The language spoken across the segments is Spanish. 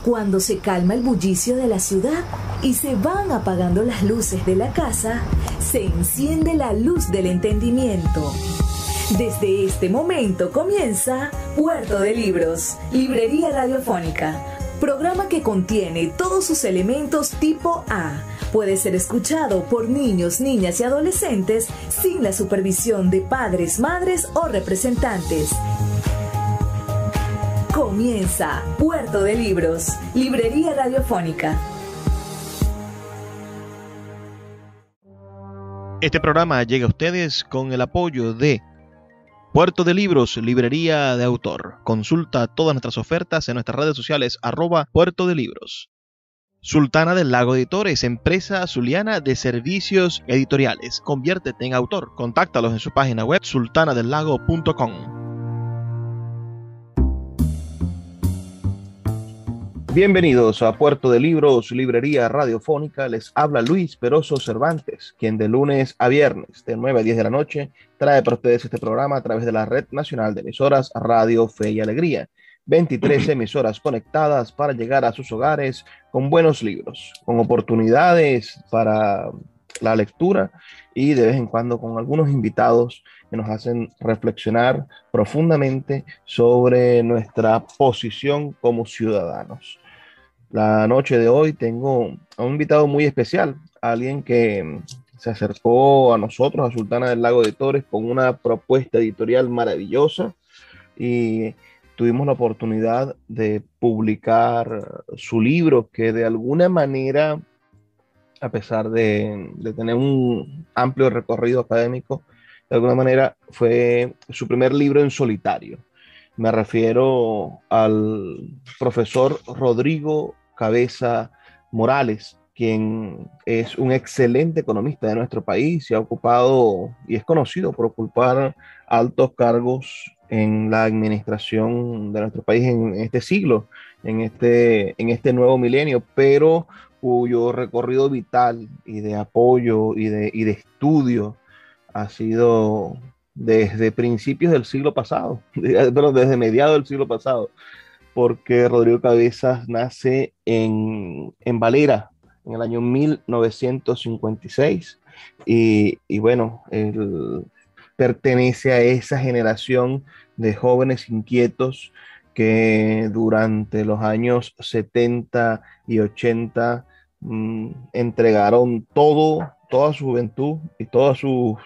Cuando se calma el bullicio de la ciudad y se van apagando las luces de la casa, se enciende la luz del entendimiento. Desde este momento comienza Puerto de Libros, Librería Radiofónica, programa que contiene todos sus elementos tipo A. Puede ser escuchado por niños, niñas y adolescentes sin la supervisión de padres, madres o representantes. Comienza Puerto de Libros, Librería Radiofónica. Este programa llega a ustedes con el apoyo de Puerto de Libros, Librería de Autor. Consulta todas nuestras ofertas en nuestras redes sociales @Puerto de Libros. Sultana del Lago Editores, empresa zuliana de servicios editoriales. Conviértete en autor. Contáctalos en su página web sultanadelago.com. Bienvenidos a Puerto de Libros, Librería Radiofónica. Les habla Luis Peroso Cervantes, quien de lunes a viernes, de 9 a 10 de la noche, trae para ustedes este programa a través de la Red Nacional de Emisoras Radio Fe y Alegría. 23 emisoras conectadas para llegar a sus hogares con buenos libros, con oportunidades para la lectura y de vez en cuando con algunos invitados que nos hacen reflexionar profundamente sobre nuestra posición como ciudadanos. La noche de hoy tengo a un invitado muy especial, alguien que se acercó a nosotros, a Sultana del Lago Editores, con una propuesta editorial maravillosa y tuvimos la oportunidad de publicar su libro que de alguna manera, a pesar de tener un amplio recorrido académico, de alguna manera fue su primer libro en solitario. Me refiero al profesor Rodrigo Cabeza Morales, quien es un excelente economista de nuestro país y ha ocupado y es conocido por ocupar altos cargos en la administración de nuestro país en este siglo, en este nuevo milenio, pero cuyo recorrido vital y de apoyo y de estudio ha sido desde principios del siglo pasado, pero desde mediados del siglo pasado, porque Rodrigo Cabezas nace en Valera en el año 1956 y bueno, él pertenece a esa generación de jóvenes inquietos que durante los años 70 y 80 entregaron toda su juventud y toda su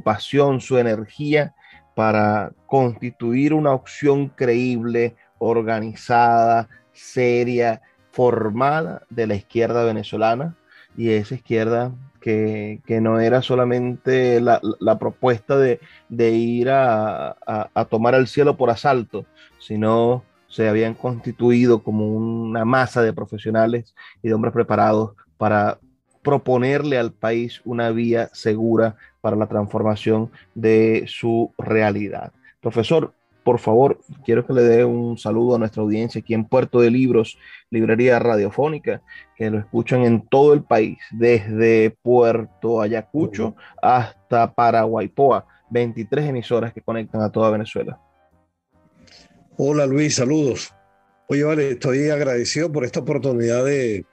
pasión, su energía para constituir una opción creíble, organizada, seria, formada de la izquierda venezolana, y esa izquierda que no era solamente la propuesta de ir a tomar el cielo por asalto, sino se habían constituido como una masa de profesionales y de hombres preparados para proponerle al país una vía segura para la transformación de su realidad. Profesor, por favor, quiero que le dé un saludo a nuestra audiencia aquí en Puerto de Libros, Librería Radiofónica, que lo escuchan en todo el país, desde Puerto Ayacucho hasta Paraguaypoa, 23 emisoras que conectan a toda Venezuela. Hola Luis, saludos. Oye, vale, estoy agradecido por esta oportunidad que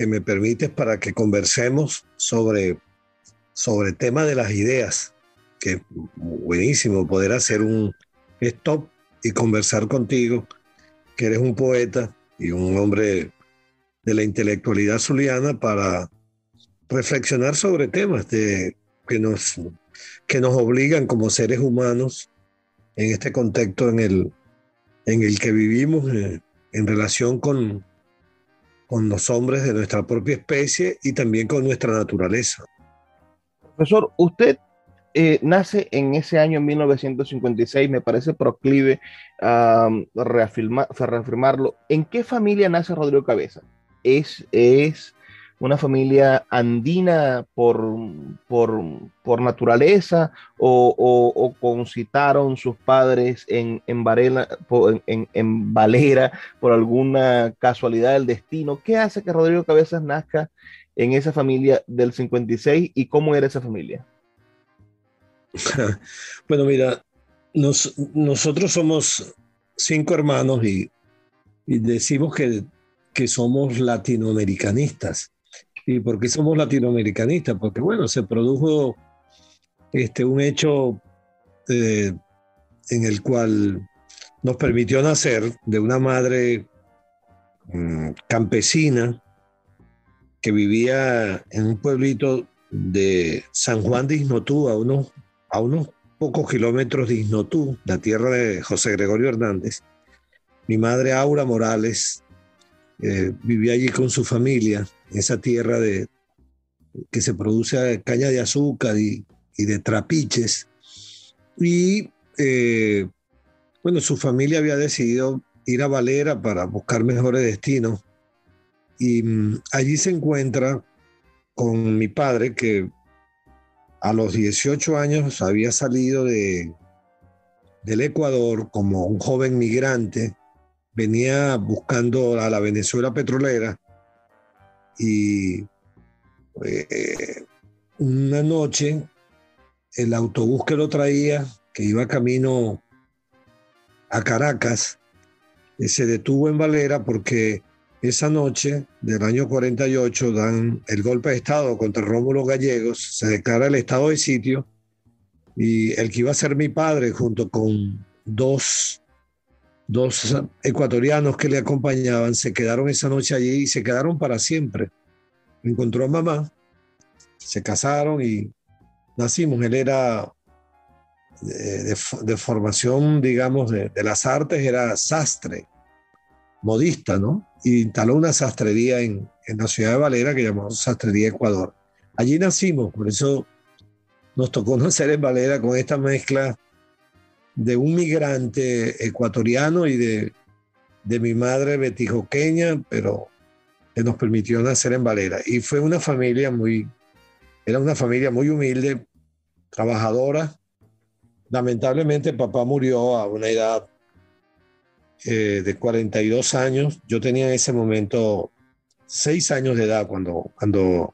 me permites para que conversemos sobre el tema de las ideas, que es buenísimo poder hacer un stop y conversar contigo, que eres un poeta y un hombre de la intelectualidad zuliana, para reflexionar sobre temas que nos obligan como seres humanos en este contexto en el que vivimos, en relación con los hombres de nuestra propia especie y también con nuestra naturaleza. Profesor, usted nace en ese año 1956, me parece proclive a reafirmarlo. ¿En qué familia nace Rodrigo Cabeza? ¿Es una familia andina por naturaleza o concitaron sus padres en Valera por alguna casualidad del destino? ¿Qué hace que Rodrigo Cabezas nazca en esa familia del 56 y cómo era esa familia? Bueno, mira, nosotros somos 5 hermanos y y decimos que somos latinoamericanistas. ¿Y por qué somos latinoamericanistas? Porque, bueno, se produjo un hecho en el cual nos permitió nacer de una madre campesina que vivía en un pueblito de San Juan de Iznotú, a unos pocos kilómetros de Iznotú, la tierra de José Gregorio Hernández. Mi madre Aura Morales vivía allí con su familia, en esa tierra que se produce caña de azúcar y de trapiches. Y bueno, su familia había decidido ir a Valera para buscar mejores destinos. Y allí se encuentra con mi padre, que a los 18 años había salido del Ecuador como un joven migrante, venía buscando a la Venezuela petrolera y una noche el autobús que lo traía, que iba camino a Caracas, se detuvo en Valera porque esa noche del año 48 dan el golpe de Estado contra Rómulo Gallegos, se declara el estado de sitio y el que iba a ser mi padre junto con dos ecuatorianos que le acompañaban se quedaron esa noche allí y se quedaron para siempre. Encontró a mamá, se casaron y nacimos. Él era de formación, digamos, de las artes, era sastre, modista, ¿no? Y instaló una sastrería en la ciudad de Valera que llamamos Sastrería Ecuador. Allí nacimos, por eso nos tocó nacer en Valera con esta mezcla de un migrante ecuatoriano y de mi madre betijoqueña, pero que nos permitió nacer en Valera. Y fue una familia era una familia muy humilde, trabajadora. Lamentablemente papá murió a una edad de 42 años. Yo tenía en ese momento 6 años de edad cuando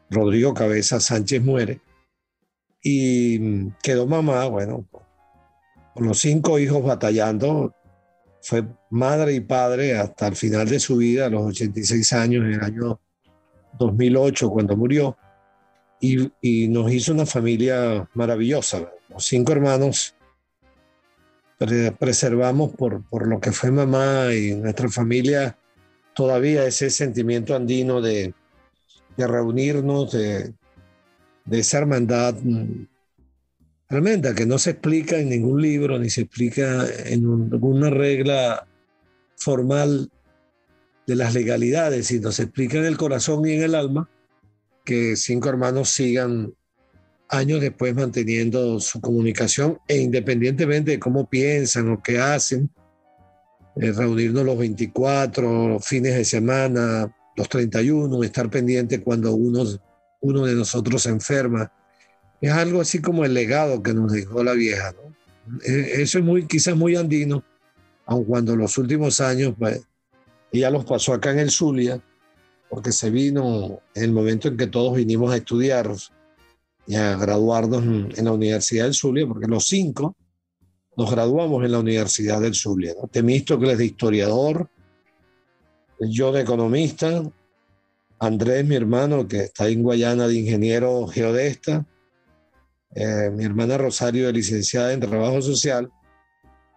Rodrigo Cabeza Sánchez muere. Y quedó mamá, bueno, con los 5 hijos batallando. Fue madre y padre hasta el final de su vida, a los 86 años, en el año 2008, cuando murió. Y nos hizo una familia maravillosa. Los 5 hermanos preservamos por lo que fue mamá y nuestra familia todavía ese sentimiento andino de reunirnos, de esa hermandad tremenda que no se explica en ningún libro ni se explica en ninguna regla formal de las legalidades, sino se explica en el corazón y en el alma, que 5 hermanos sigan años después manteniendo su comunicación e independientemente de cómo piensan o qué hacen, reunirnos los 24, los fines de semana, los 31, estar pendiente cuando uno de nosotros se enferma. Es algo así como el legado que nos dejó la vieja, ¿no? Eso es quizás muy andino, aun cuando los últimos años pues, ella los pasó acá en el Zulia, porque se vino en el momento en que todos vinimos a estudiar y a graduarnos en la Universidad del Zulia, porque los 5 nos graduamos en la Universidad del Zulia, ¿no? Temístocles de historiador, yo de economista, Andrés, mi hermano, que está en Guayana, de ingeniero geodesta, mi hermana Rosario, de licenciada en Trabajo Social,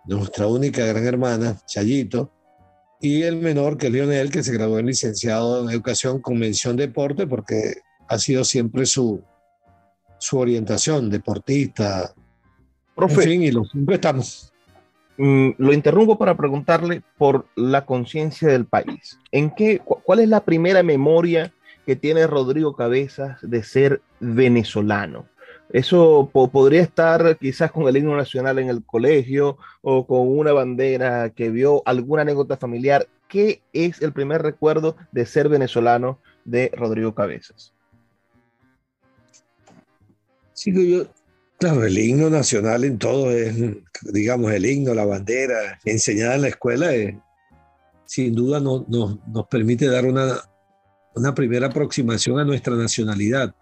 nuestra única gran hermana, Chayito, y el menor, que es Lionel, que se graduó en licenciado en Educación con mención deporte, porque ha sido siempre su orientación, deportista. Profe, en fin, y los 5 estamos. Lo interrumpo para preguntarle por la conciencia del país. ¿Cuál es la primera memoria que tiene Rodrigo Cabezas de ser venezolano? Eso podría estar quizás con el himno nacional en el colegio o con una bandera que vio, alguna anécdota familiar. ¿Qué es el primer recuerdo de ser venezolano de Rodrigo Cabezas? Sí, claro, el himno nacional en todo es, digamos, el himno, la bandera, enseñada en la escuela, sin duda nos permite dar una primera aproximación a nuestra nacionalidad.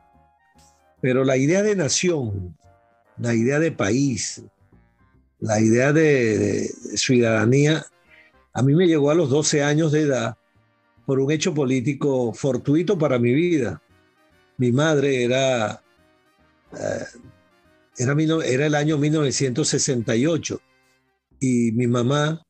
Pero la idea de nación, la idea de país, la idea de ciudadanía a mí me llegó a los 12 años de edad por un hecho político fortuito para mi vida. Mi madre era el año 1968 y mi mamá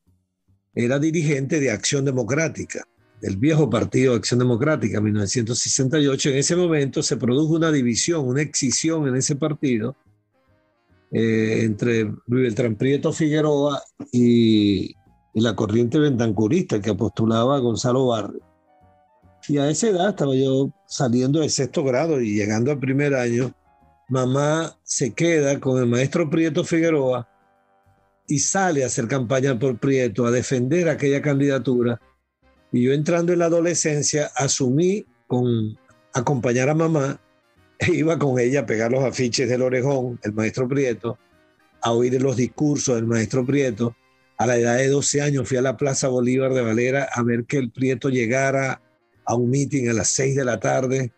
era dirigente de Acción Democrática, del viejo partido Acción Democrática, en 1968. En ese momento se produjo una división, una excisión en ese partido entre Luis Beltrán Prieto Figueroa y la corriente bentancurista que postulaba a Gonzalo Barrios. Y a esa edad estaba yo saliendo de sexto grado y llegando al primer año. Mamá se queda con el maestro Prieto Figueroa y sale a hacer campaña por Prieto, a defender aquella candidatura. Y yo, entrando en la adolescencia, asumí con acompañar a mamá e iba con ella a pegar los afiches del Orejón, el maestro Prieto, a oír los discursos del maestro Prieto. A la edad de 12 años fui a la Plaza Bolívar de Valera a ver que el Prieto llegara a un meeting a las 6 de la tarde.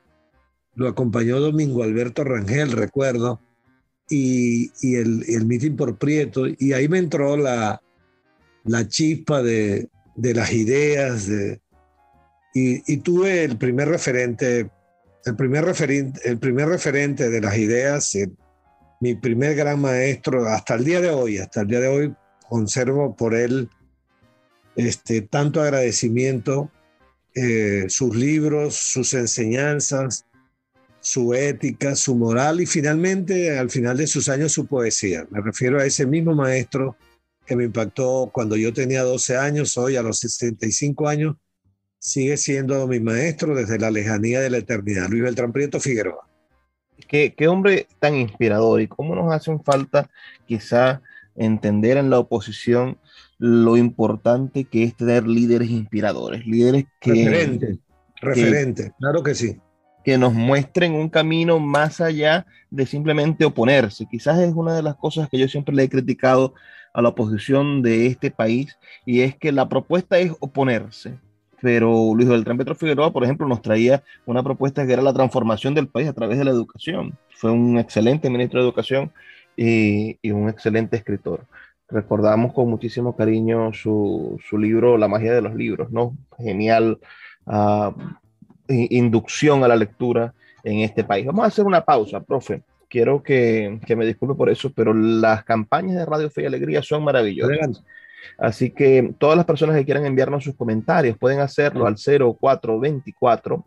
Lo acompañó Domingo Alberto Rangel, recuerdo, y el meeting por Prieto. Y ahí me entró la chispa de las ideas. Y tuve el primer referente de las ideas, mi primer gran maestro, hasta el día de hoy conservo por él tanto agradecimiento, sus libros, sus enseñanzas, su ética, su moral y finalmente, al final de sus años, su poesía. Me refiero a ese mismo maestro que me impactó cuando yo tenía 12 años, hoy a los 65 años, sigue siendo mi maestro desde la lejanía de la eternidad, Luis Beltrán Prieto Figueroa. Qué hombre tan inspirador, y cómo nos hacen falta quizá entender en la oposición lo importante que es tener líderes inspiradores, líderes referente, claro que sí. Que nos muestren un camino más allá de simplemente oponerse. Quizás es una de las cosas que yo siempre le he criticado a la oposición de este país, y es que la propuesta es oponerse. Pero Luis Beltrán Prieto Figueroa, por ejemplo, nos traía una propuesta que era la transformación del país a través de la educación. Fue un excelente ministro de Educación y un excelente escritor. Recordamos con muchísimo cariño su libro La magia de los libros, ¿no? Genial inducción a la lectura en este país. Vamos a hacer una pausa, profe. Quiero que me disculpe por eso, pero las campañas de Radio Fe y Alegría son maravillosas. Adelante. Así que todas las personas que quieran enviarnos sus comentarios pueden hacerlo al 0424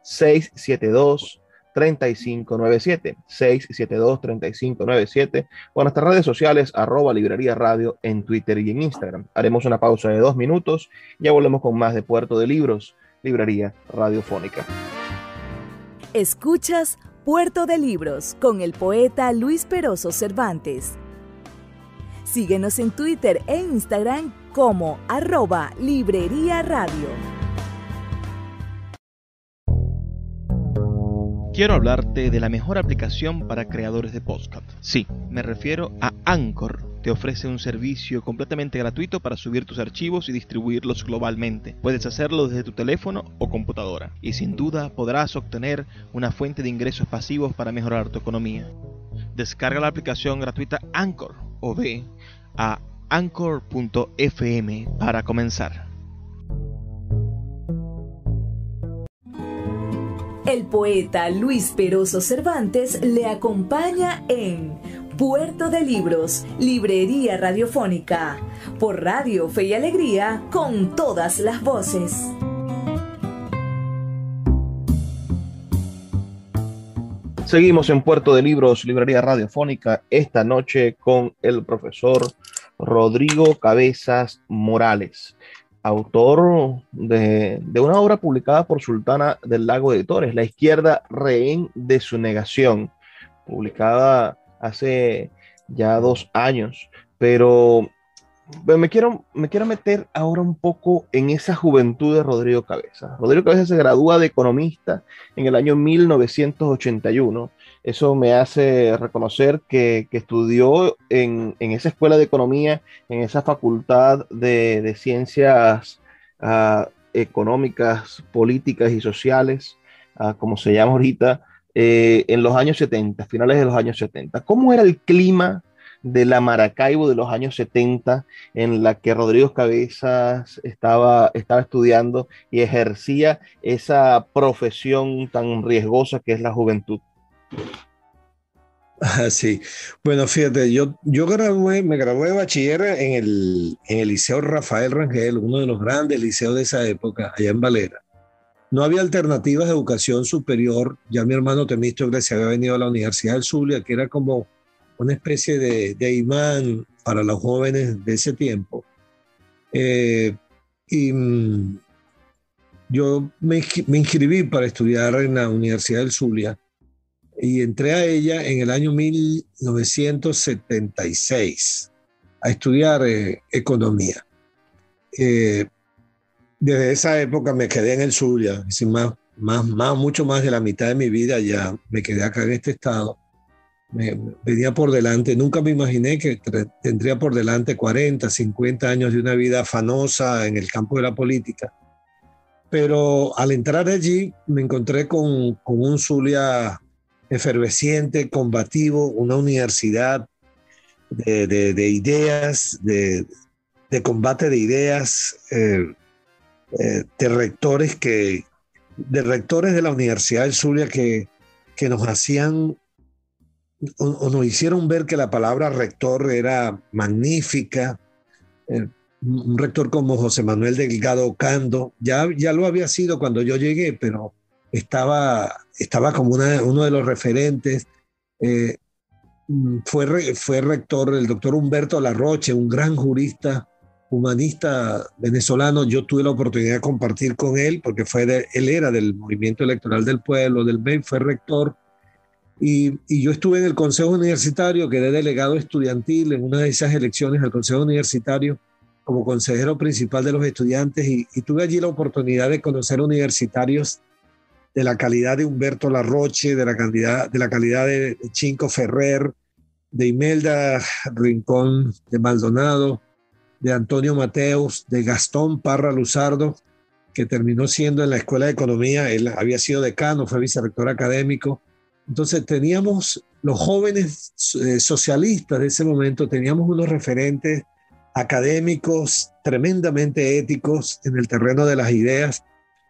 672 3597 672-3597 o en nuestras redes sociales @librería radio en Twitter y en Instagram. Haremos una pausa de 2 minutos y ya volvemos con más de Puerto de Libros, Librería Radiofónica. Escuchas Puerto de Libros con el poeta Luis Peroso Cervantes. Síguenos en Twitter e Instagram como @librería radio. Quiero hablarte de la mejor aplicación para creadores de podcast. Sí, me refiero a Anchor. Te ofrece un servicio completamente gratuito para subir tus archivos y distribuirlos globalmente. Puedes hacerlo desde tu teléfono o computadora. Y sin duda podrás obtener una fuente de ingresos pasivos para mejorar tu economía. Descarga la aplicación gratuita Anchor o ve a anchor.fm para comenzar. El poeta Luis Peroso Cervantes le acompaña en Puerto de Libros, Librería Radiofónica, por Radio Fe y Alegría, con todas las voces. Seguimos en Puerto de Libros, Librería Radiofónica, esta noche con el profesor Rodrigo Cabezas Morales, autor de una obra publicada por Sultana del Lago Editores, La izquierda rehén de su negación, publicada hace ya 2 años, pero me quiero meter ahora un poco en esa juventud de Rodrigo Cabezas. Rodrigo Cabezas se gradúa de economista en el año 1981. Eso me hace reconocer que estudió en esa escuela de economía, en esa facultad de ciencias económicas, políticas y sociales, como se llama ahorita, en los años 70, finales de los años 70. ¿Cómo era el clima de la Maracaibo de los años 70, en la que Rodrigo Cabezas estaba estudiando y ejercía esa profesión tan riesgosa que es la juventud. Sí, bueno, fíjate, me gradué de bachiller en el Liceo Rafael Rangel, uno de los grandes liceos de esa época, allá en Valera. No había alternativas de educación superior. Ya mi hermano Temístocles se había venido a la Universidad del Zulia, que era como una especie de imán para los jóvenes de ese tiempo. Eh, y yo me inscribí para estudiar en la Universidad del Zulia y entré a ella en el año 1976 a estudiar economía. Desde esa época me quedé en el Zulia, mucho más de la mitad de mi vida ya me quedé acá en este estado. Venía por delante, nunca me imaginé que tendría por delante 40, 50 años de una vida afanosa en el campo de la política. Pero al entrar allí me encontré con un Zulia efervesciente, combativo, una universidad de ideas, de combate de ideas, de rectores de la Universidad del Zulia que nos hacían o nos hicieron ver que la palabra rector era magnífica. Un rector como José Manuel Delgado Ocando, ya lo había sido cuando yo llegué, pero estaba como uno de los referentes. Fue rector el doctor Humberto Larroche, un gran jurista, humanista venezolano. Yo tuve la oportunidad de compartir con él, porque él era del Movimiento Electoral del Pueblo, del MEI, fue rector. Y yo estuve en el Consejo Universitario, quedé delegado estudiantil en una de esas elecciones al Consejo Universitario como consejero principal de los estudiantes y tuve allí la oportunidad de conocer universitarios de la calidad de Humberto Larroche, de la calidad de Chinco Ferrer, de Imelda Rincón de Maldonado, de Antonio Mateus, de Gastón Parra Luzardo, que terminó siendo en la Escuela de Economía, él había sido decano, fue vicerrector académico. Entonces teníamos los jóvenes socialistas de ese momento, teníamos unos referentes académicos tremendamente éticos en el terreno de las ideas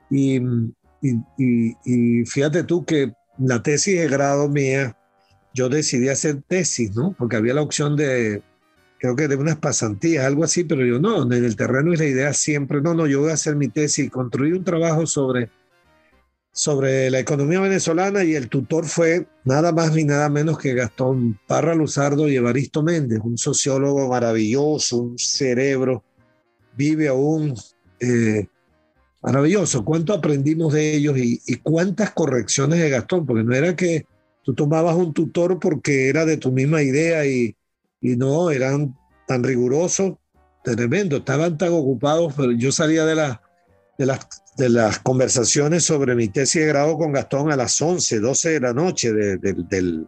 y fíjate tú que la tesis de grado mía, yo decidí hacer tesis, ¿no? Porque había la opción creo que de unas pasantías, algo así, pero yo no, en el terreno de la idea siempre, yo voy a hacer mi tesis y construir un trabajo sobre la economía venezolana y el tutor fue nada más ni nada menos que Gastón Parra Luzardo y Evaristo Méndez, un sociólogo maravilloso, un cerebro, vive aún maravilloso. ¿Cuánto aprendimos de ellos y cuántas correcciones de Gastón? Porque no era que tú tomabas un tutor porque era de tu misma idea y no, eran tan rigurosos, tremendo, estaban tan ocupados, pero yo salía de las conversaciones sobre mi tesis de grado con Gastón a las 11, 12 de la noche de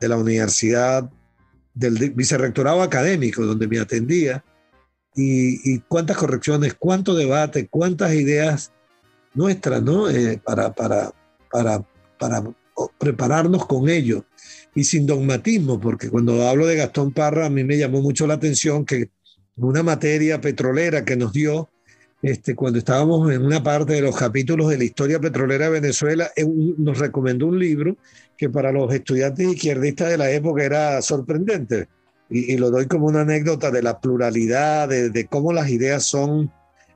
la universidad, del vicerrectorado académico donde me atendía, y cuántas correcciones, cuánto debate, cuántas ideas nuestras, ¿no? Para prepararnos con ello y sin dogmatismo, porque cuando hablo de Gastón Parra a mí me llamó mucho la atención que una materia petrolera que nos dio cuando estábamos en una parte de los capítulos de la historia petrolera de Venezuela, nos recomendó un libro que para los estudiantes izquierdistas de la época era sorprendente. Y lo doy como una anécdota de la pluralidad, de cómo las ideas son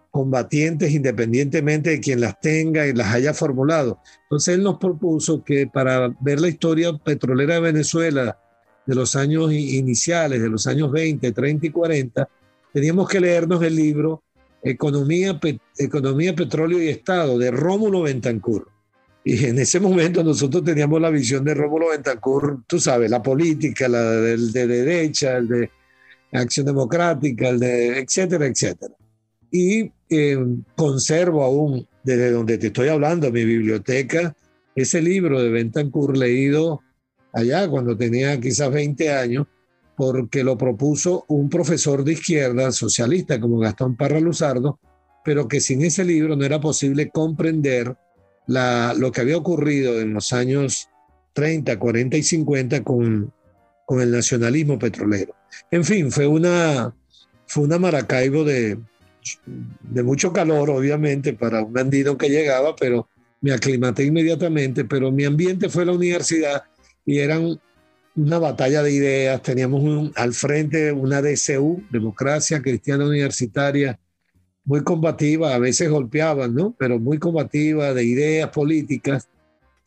combatientes independientemente de quien las tenga y las haya formulado. Entonces él nos propuso que para ver la historia petrolera de Venezuela de los años iniciales, de los años 20, 30 y 40, teníamos que leernos el libro Economía, Petróleo y Estado, de Rómulo Betancourt. Y en ese momento nosotros teníamos la visión de Rómulo Betancourt, tú sabes, la política, el de derecha, el de Acción Democrática, etcétera, etcétera. Y conservo aún, desde donde te estoy hablando, en mi biblioteca, ese libro de Betancourt leído allá cuando tenía quizás 20 años, porque lo propuso un profesor de izquierda socialista como Gastón Parra Luzardo, pero que sin ese libro no era posible comprender lo que había ocurrido en los años 30, 40 y 50 con con el nacionalismo petrolero. En fin, fue una Maracaibo de mucho calor, obviamente, para un andino que llegaba, pero me aclimaté inmediatamente, pero mi ambiente fue la universidad y eran una batalla de ideas. Teníamos al frente una DCU, Democracia Cristiana Universitaria, muy combativa, a veces golpeaban, ¿no? Pero muy combativa, de ideas políticas,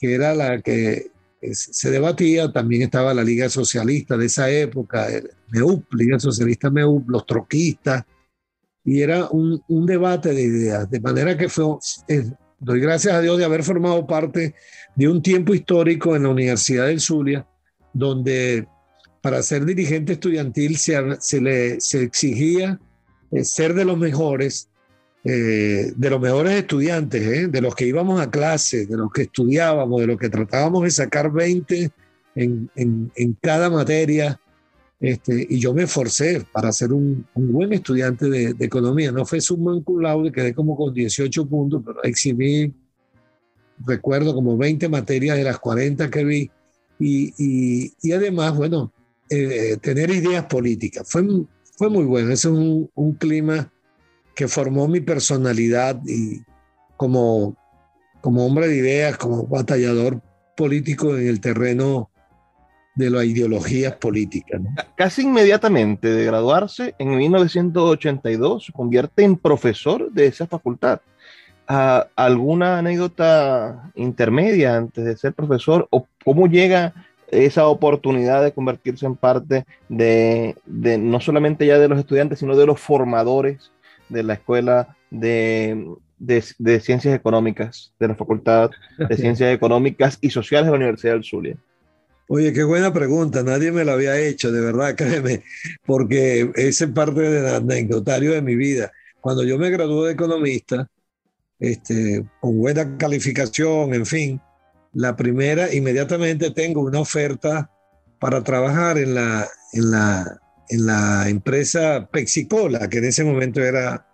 que era la que se debatía. También estaba la Liga Socialista de esa época, el MEUP, Liga Socialista MEUP, los troquistas, y era un debate de ideas, de manera que doy gracias a Dios de haber formado parte de un tiempo histórico en la Universidad del Zulia, donde para ser dirigente estudiantil se exigía ser de los mejores estudiantes, de los que íbamos a clase, de los que estudiábamos, de los que tratábamos de sacar 20 en cada materia. Y yo me esforcé para ser un buen estudiante de economía. No fue summa cum laude, quedé como con 18 puntos, pero exhibí, recuerdo, como 20 materias de las 40 que vi. Y además, bueno, tener ideas políticas. Fue muy bueno. Ese es un clima que formó mi personalidad y como hombre de ideas, como batallador político en el terreno de las ideologías políticas, ¿no? Casi inmediatamente de graduarse, en 1982 se convierte en profesor de esa facultad. ¿Alguna anécdota intermedia antes de ser profesor? ¿O cómo llega esa oportunidad de convertirse en parte de no solamente ya de los estudiantes, sino de los formadores de la Escuela de Ciencias Económicas, de la Facultad de Ciencias Económicas y Sociales de la Universidad del Zulia? Oye, qué buena pregunta, nadie me la había hecho, de verdad, créeme, porque esa es parte del anecdotario de mi vida. Cuando yo me gradué de economista, con buena calificación, en fin, la primera, inmediatamente tengo una oferta para trabajar en la empresa Pepsi-Cola, que en ese momento era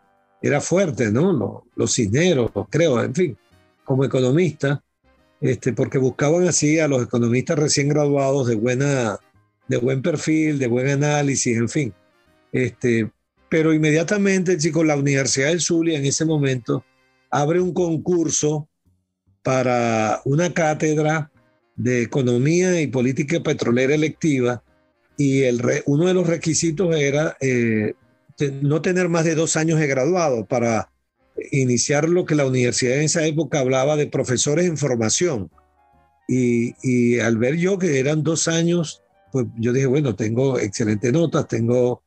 fuerte, ¿no? Los Cisneros, creo, en fin, como economista. Porque buscaban así a los economistas recién graduados de buen perfil, de buen análisis, en fin. Pero inmediatamente, chicos, la Universidad del Zulia en ese momento abre un concurso para una cátedra de economía y política petrolera electiva, y uno de los requisitos era no tener más de 2 años de graduado para iniciar lo que la universidad en esa época hablaba de profesores en formación. Y al ver yo que eran 2 años, pues yo dije, bueno, tengo excelentes notas, tengo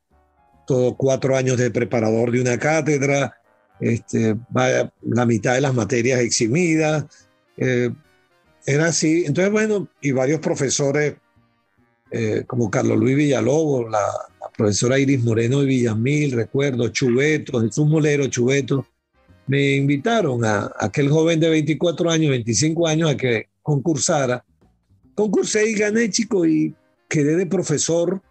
todo 4 años de preparador de una cátedra, la mitad de las materias eximidas, era así. Entonces, bueno, y varios profesores como Carlos Luis Villalobos, la profesora Iris Moreno de Villamil, recuerdo, Chubeto, Jesús Molero, Chubeto, me invitaron a aquel joven de 24 años, 25 años, a que concursara. Concursé y gané, chico, y quedé de profesor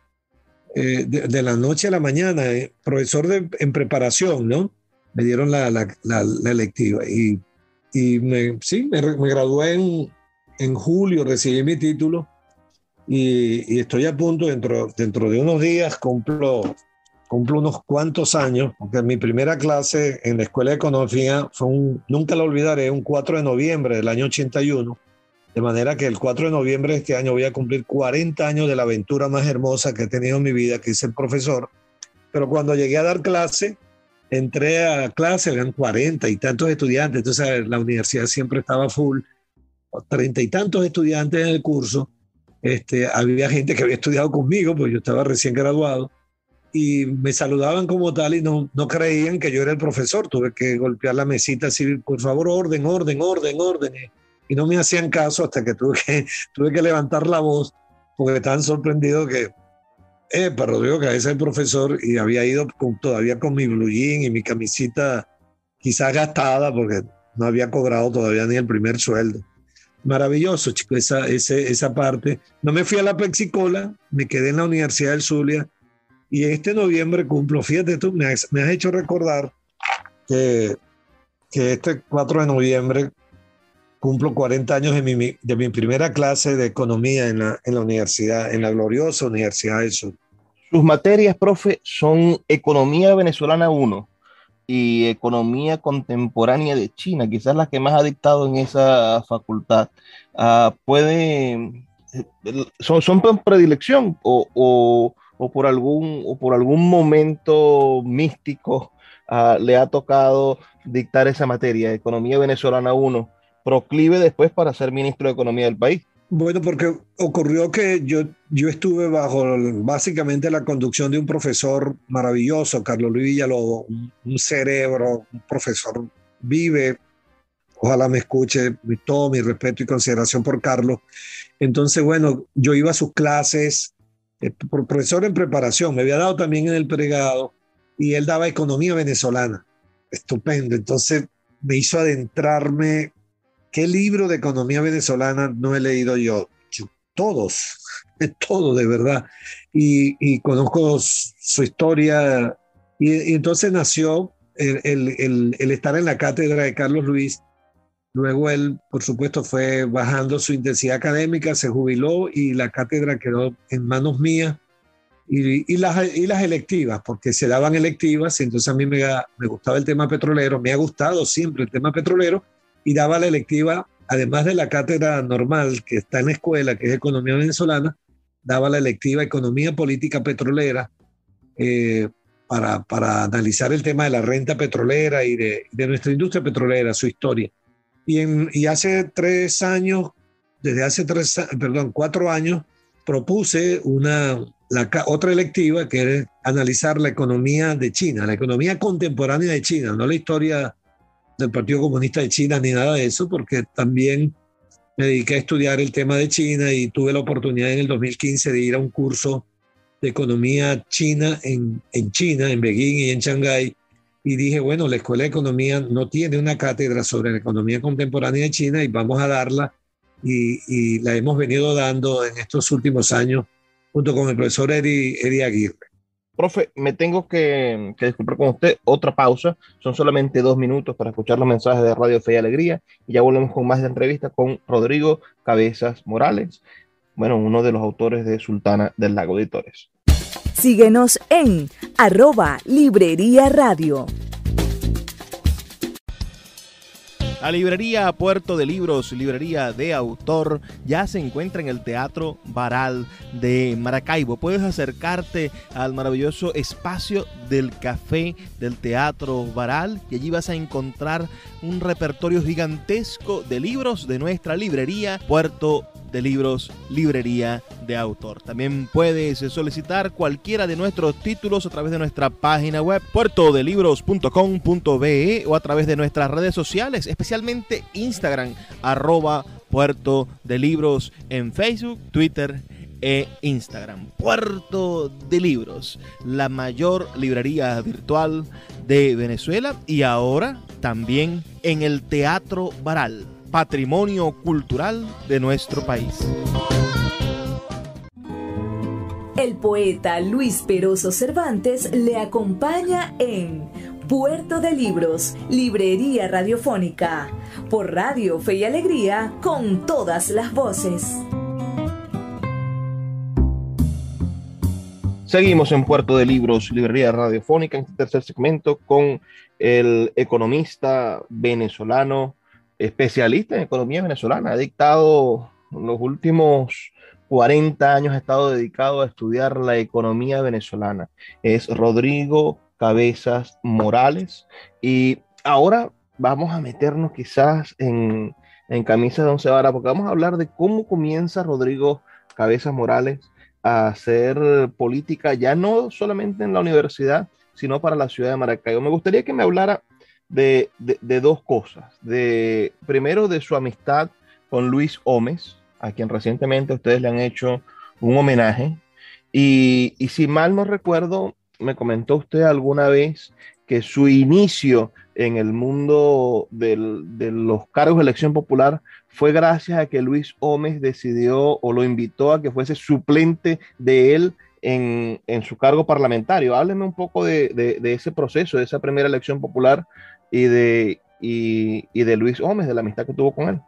de la noche a la mañana, profesor en preparación, ¿no? Me dieron la electiva y me gradué en julio, recibí mi título y estoy a punto, dentro de unos días, cumplo unos cuantos años, porque mi primera clase en la Escuela de Economía nunca la olvidaré, un 4 de noviembre del año 81, de manera que el 4 de noviembre de este año voy a cumplir 40 años de la aventura más hermosa que he tenido en mi vida, que es el profesor. Pero cuando llegué a dar clase, entré a clase, eran 40 y tantos estudiantes, entonces la universidad siempre estaba full, 30 y tantos estudiantes en el curso. Había gente que había estudiado conmigo, porque yo estaba recién graduado, y me saludaban como tal y no creían que yo era el profesor. Tuve que golpear la mesita así, por favor, orden, y no me hacían caso hasta que tuve que levantar la voz, porque estaban sorprendidos que, pero digo que ese es el profesor, y había ido todavía con mi blue jean y mi camisita quizás gastada, porque no había cobrado todavía ni el primer sueldo. Maravilloso, chico, esa parte. No me fui a la Pepsi-Cola, me quedé en la Universidad del Zulia, y este noviembre cumplo, fíjate tú, me has hecho recordar que este 4 de noviembre cumplo 40 años de mi primera clase de economía en la universidad, en la gloriosa Universidad del Sur. Sus materias, profe, son Economía Venezolana 1 y Economía Contemporánea de China, quizás las que más ha dictado en esa facultad. ¿Son por predilección o por algún momento místico le ha tocado dictar esa materia, Economía Venezolana 1, proclive después para ser ministro de Economía del país? Bueno, porque ocurrió que yo estuve bajo básicamente la conducción de un profesor maravilloso, Carlos Luis Villalobos, un cerebro, un profesor vive, ojalá me escuche, todo mi respeto y consideración por Carlos. Entonces, bueno, yo iba a sus clases, profesor en preparación, me había dado también en el pregrado, y él daba economía venezolana. Estupendo. Entonces me hizo adentrarme. ¿Qué libro de economía venezolana no he leído yo? Todos, todos de verdad. Y conozco su historia. Y entonces nació el estar en la cátedra de Carlos Luis. Luego él, por supuesto, fue bajando su intensidad académica, se jubiló y la cátedra quedó en manos mías. Y las electivas, porque se daban electivas, y entonces a mí me gustaba el tema petrolero, me ha gustado siempre el tema petrolero, y daba la electiva, además de la cátedra normal que está en la escuela, que es Economía Venezolana, daba la electiva Economía Política Petrolera, para analizar el tema de la renta petrolera y de nuestra industria petrolera, su historia. Y hace 3 años, desde hace 4 años, propuse otra electiva que es analizar la economía de China, la economía contemporánea de China, no la historia del Partido Comunista de China ni nada de eso, porque también me dediqué a estudiar el tema de China y tuve la oportunidad en el 2015 de ir a un curso de economía china en China, en Beijing y en Shanghái, y dije, bueno, la Escuela de Economía no tiene una cátedra sobre la economía contemporánea de China y vamos a darla, y la hemos venido dando en estos últimos años junto con el profesor Eri Aguirre. Profe, me tengo que disculpar con usted. Otra pausa. Son solamente 2 minutos para escuchar los mensajes de Radio Fe y Alegría. Y ya volvemos con más de entrevista con Rodrigo Cabezas Morales, bueno, uno de los autores de Sultana del Lago Editores. Síguenos en @Librería Radio. La librería Puerto de Libros, librería de autor, ya se encuentra en el Teatro Baral de Maracaibo. Puedes acercarte al maravilloso espacio del café del Teatro Baral y allí vas a encontrar un repertorio gigantesco de libros de nuestra librería Puerto de Libros, librería de autor. También puedes solicitar cualquiera de nuestros títulos a través de nuestra página web puertodelibros.com.be o a través de nuestras redes sociales, especialmente Instagram, @Puerto de Libros en Facebook, Twitter e Instagram. Puerto de Libros, la mayor librería virtual de Venezuela y ahora también en el Teatro Baral, patrimonio cultural de nuestro país. El poeta Luis Peroso Cervantes le acompaña en Puerto de Libros, librería radiofónica, por Radio Fe y Alegría, con todas las voces. Seguimos en Puerto de Libros, librería radiofónica, en este tercer segmento con el economista venezolano, especialista en economía venezolana. Ha dictado los últimos 40 años, ha estado dedicado a estudiar la economía venezolana. Es Rodrigo Cabezas Morales. Y ahora vamos a meternos quizás en camisa de once varas, porque vamos a hablar de cómo comienza Rodrigo Cabezas Morales a hacer política, ya no solamente en la universidad, sino para la ciudad de Maracaibo. Me gustaría que me hablara de 2 cosas. Primero, de su amistad con Luis Homes, a quien recientemente ustedes le han hecho un homenaje. Y si mal no recuerdo, me comentó usted alguna vez que su inicio en el mundo de los cargos de elección popular fue gracias a que Luis Homes decidió o lo invitó a que fuese suplente de él en su cargo parlamentario. Hábleme un poco de ese proceso, de esa primera elección popular y de Luis Homes, de la amistad que tuvo con él.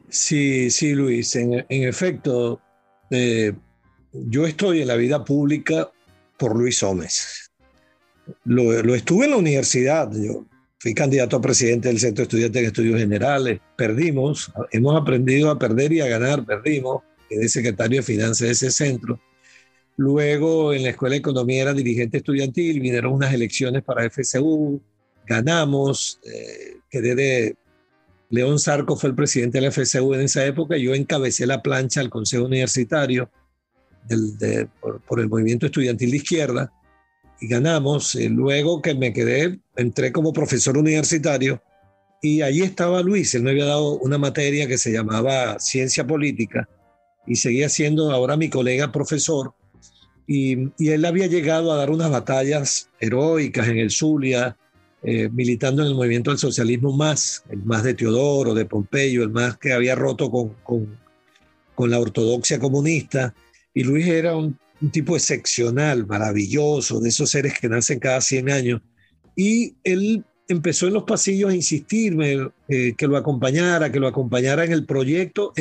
Sí, sí, Luis, en efecto, eh, yo estoy en la vida pública por Luis Gómez. Lo estuve en la universidad. Yo fui candidato a presidente del Centro de Estudiantes de Estudios Generales. Perdimos, hemos aprendido a perder y a ganar. Perdimos. Quedé secretario de Finanzas de ese centro. Luego en la Escuela de Economía era dirigente estudiantil. Vinieron unas elecciones para FCU. Ganamos. Quedé de León Zarco fue el presidente de la FCU en esa época. Yo encabecé la plancha al Consejo Universitario por el movimiento estudiantil de izquierda y ganamos. Luego que me quedé, entré como profesor universitario y allí estaba Luis. Él me había dado una materia que se llamaba Ciencia Política y seguía siendo ahora mi colega profesor. Y él había llegado a dar unas batallas heroicas en el Zulia, militando en el movimiento del socialismo más, el más de Teodoro, de Pompeyo, el más que había roto con la ortodoxia comunista. Y Luis era un tipo excepcional, maravilloso, de esos seres que nacen cada 100 años. Y él empezó en los pasillos a insistirme que lo acompañara en el proyecto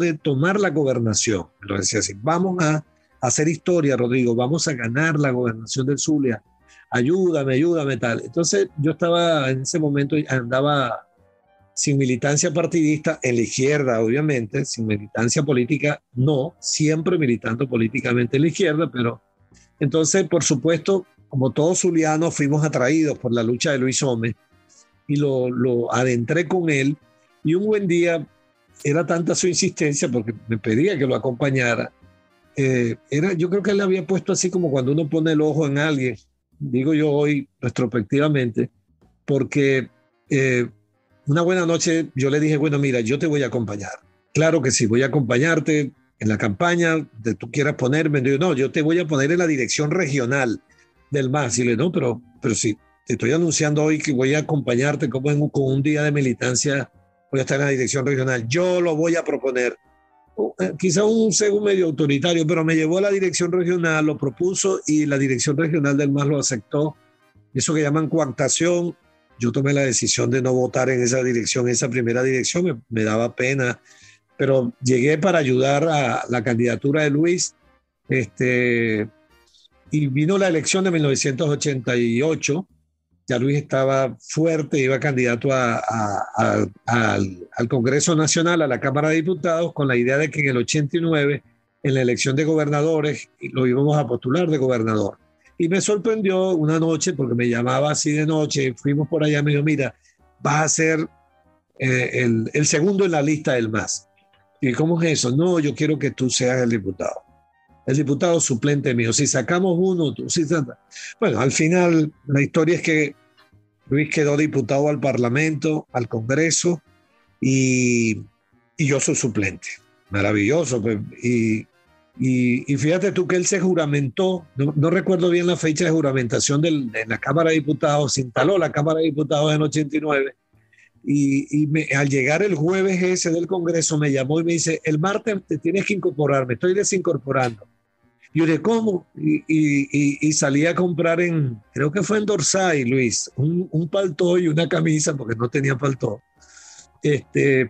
de tomar la gobernación. Lo decía así: vamos a hacer historia, Rodrigo, vamos a ganar la gobernación del Zulia. Ayúdame, tal. Entonces yo estaba en ese momento, andaba sin militancia partidista, en la izquierda, obviamente, sin militancia política, no, siempre militando políticamente en la izquierda, pero entonces, por supuesto, como todos zulianos, fuimos atraídos por la lucha de Luis Gómez y lo adentré con él. Y un buen día, era tanta su insistencia, porque me pedía que lo acompañara, yo creo que él le había puesto así como cuando uno pone el ojo en alguien, digo yo hoy retrospectivamente, porque una buena noche yo le dije: bueno, mira, yo te voy a acompañar. Claro que sí, voy a acompañarte en la campaña de tú quieras ponerme. Digo: no, yo te voy a poner en la dirección regional del MAS. Y le digo: no, pero sí, te estoy anunciando hoy que voy a acompañarte como con un día de militancia, voy a estar en la dirección regional. Yo lo voy a proponer. Quizá un según medio autoritario, pero me llevó a la dirección regional, lo propuso y la dirección regional del MAS lo aceptó. Eso que llaman coactación. Yo tomé la decisión de no votar en esa dirección, esa primera dirección, me daba pena, pero llegué para ayudar a la candidatura de Luis. Y vino la elección de 1988. Ya Luis estaba fuerte, iba candidato al Congreso Nacional, a la Cámara de Diputados, con la idea de que en el 89, en la elección de gobernadores, lo íbamos a postular de gobernador. Y me sorprendió una noche, porque me llamaba así de noche, fuimos por allá, me dijo: mira, vas a ser el segundo en la lista del MAS. ¿Y cómo es eso? No, yo quiero que tú seas el diputado suplente mío. Si sacamos uno, tú sí. Bueno, al final la historia es que Luis quedó diputado al Parlamento, al Congreso, y yo soy suplente. Maravilloso. Pues. Y fíjate tú que él se juramentó, no recuerdo bien la fecha de juramentación de la Cámara de Diputados, se instaló la Cámara de Diputados en 89, al llegar el jueves ese del Congreso me llamó y me dice: el martes te tienes que incorporar, me estoy desincorporando. Y yo dije: ¿cómo? Y salí a comprar creo que fue en Dorsay, Luis, un paltó y una camisa, porque no tenía paltó,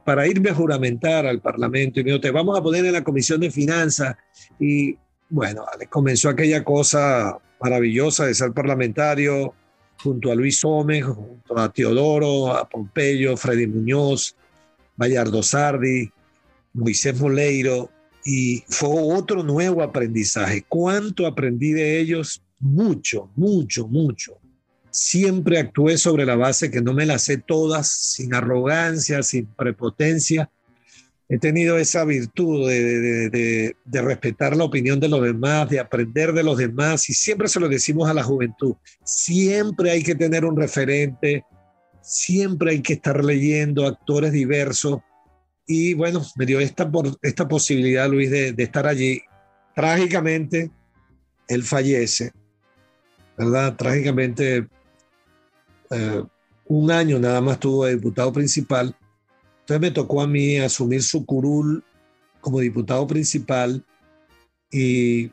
para irme a juramentar al Parlamento. Y me dijo: te vamos a poner en la Comisión de Finanzas. Y bueno, comenzó aquella cosa maravillosa de ser parlamentario junto a Luis Gómez, junto a Teodoro, a Pompeyo, Freddy Muñoz, Bayardo Sardi, Moisés Moleiro. Y fue otro nuevo aprendizaje. ¿Cuánto aprendí de ellos? Mucho, mucho, mucho. Siempre actué sobre la base que no me las sé todas, sin arrogancia, sin prepotencia. He tenido esa virtud de respetar la opinión de los demás, de aprender de los demás, y siempre se lo decimos a la juventud. Siempre hay que tener un referente, siempre hay que estar leyendo actores diversos. Y bueno, me dio esta posibilidad, Luis, de estar allí. Trágicamente, él fallece, ¿verdad? Trágicamente, un año nada más tuvo de diputado principal. Entonces me tocó a mí asumir su curul como diputado principal y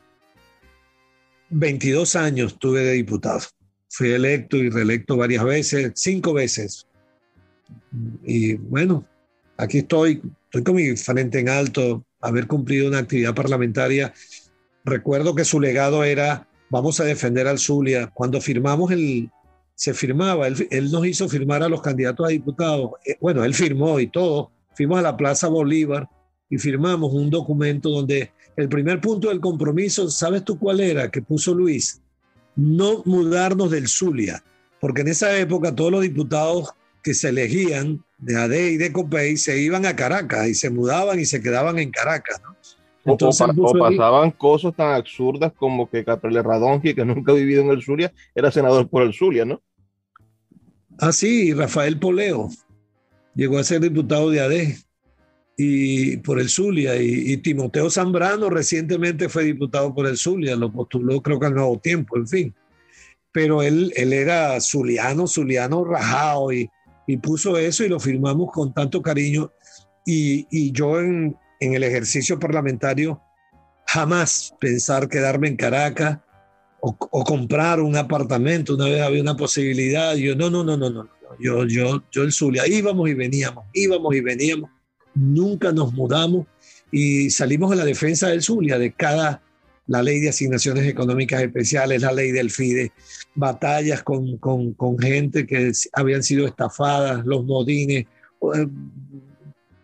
22 años tuve de diputado. Fui electo y reelecto varias veces, 5 veces. Y bueno, aquí estoy con mi frente en alto, haber cumplido una actividad parlamentaria. Recuerdo que su legado era, vamos a defender al Zulia. Cuando se firmaba, él nos hizo firmar a los candidatos a diputados. Bueno, él firmó y todo. Fuimos a la Plaza Bolívar y firmamos un documento donde el primer punto del compromiso, ¿sabes tú cuál era? Que puso Luis, no mudarnos del Zulia, porque en esa época todos los diputados que se elegían de AD y de COPEI se iban a Caracas y se mudaban y se quedaban en Caracas, ¿no? Entonces, o pasaban cosas tan absurdas como que Capriles Radonji, que nunca ha vivido en el Zulia, era senador por el Zulia, ¿no? Ah, sí, Rafael Poleo llegó a ser diputado de AD y por el Zulia, y Timoteo Zambrano recientemente fue diputado por el Zulia, lo postuló creo que al Nuevo Tiempo, en fin. Pero él era zuliano rajado y puso eso y lo firmamos con tanto cariño. Y yo en el ejercicio parlamentario jamás pensar quedarme en Caracas o comprar un apartamento. Una vez había una posibilidad. Yo no. Yo el Zulia, íbamos y veníamos. Nunca nos mudamos y salimos a la defensa del Zulia, la ley de asignaciones económicas especiales, la ley del FIDE, batallas con gente que habían sido estafadas, los modines,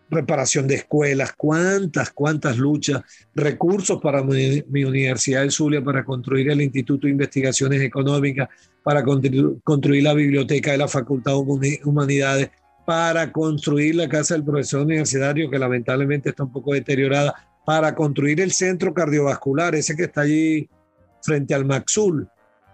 reparación de escuelas, cuántas luchas, recursos para mi Universidad del Zulia, para construir el Instituto de Investigaciones Económicas, para construir la biblioteca de la Facultad de Humanidades, para construir la Casa del Profesor Universitario, que lamentablemente está un poco deteriorada, para construir el centro cardiovascular, ese que está allí frente al Maxul.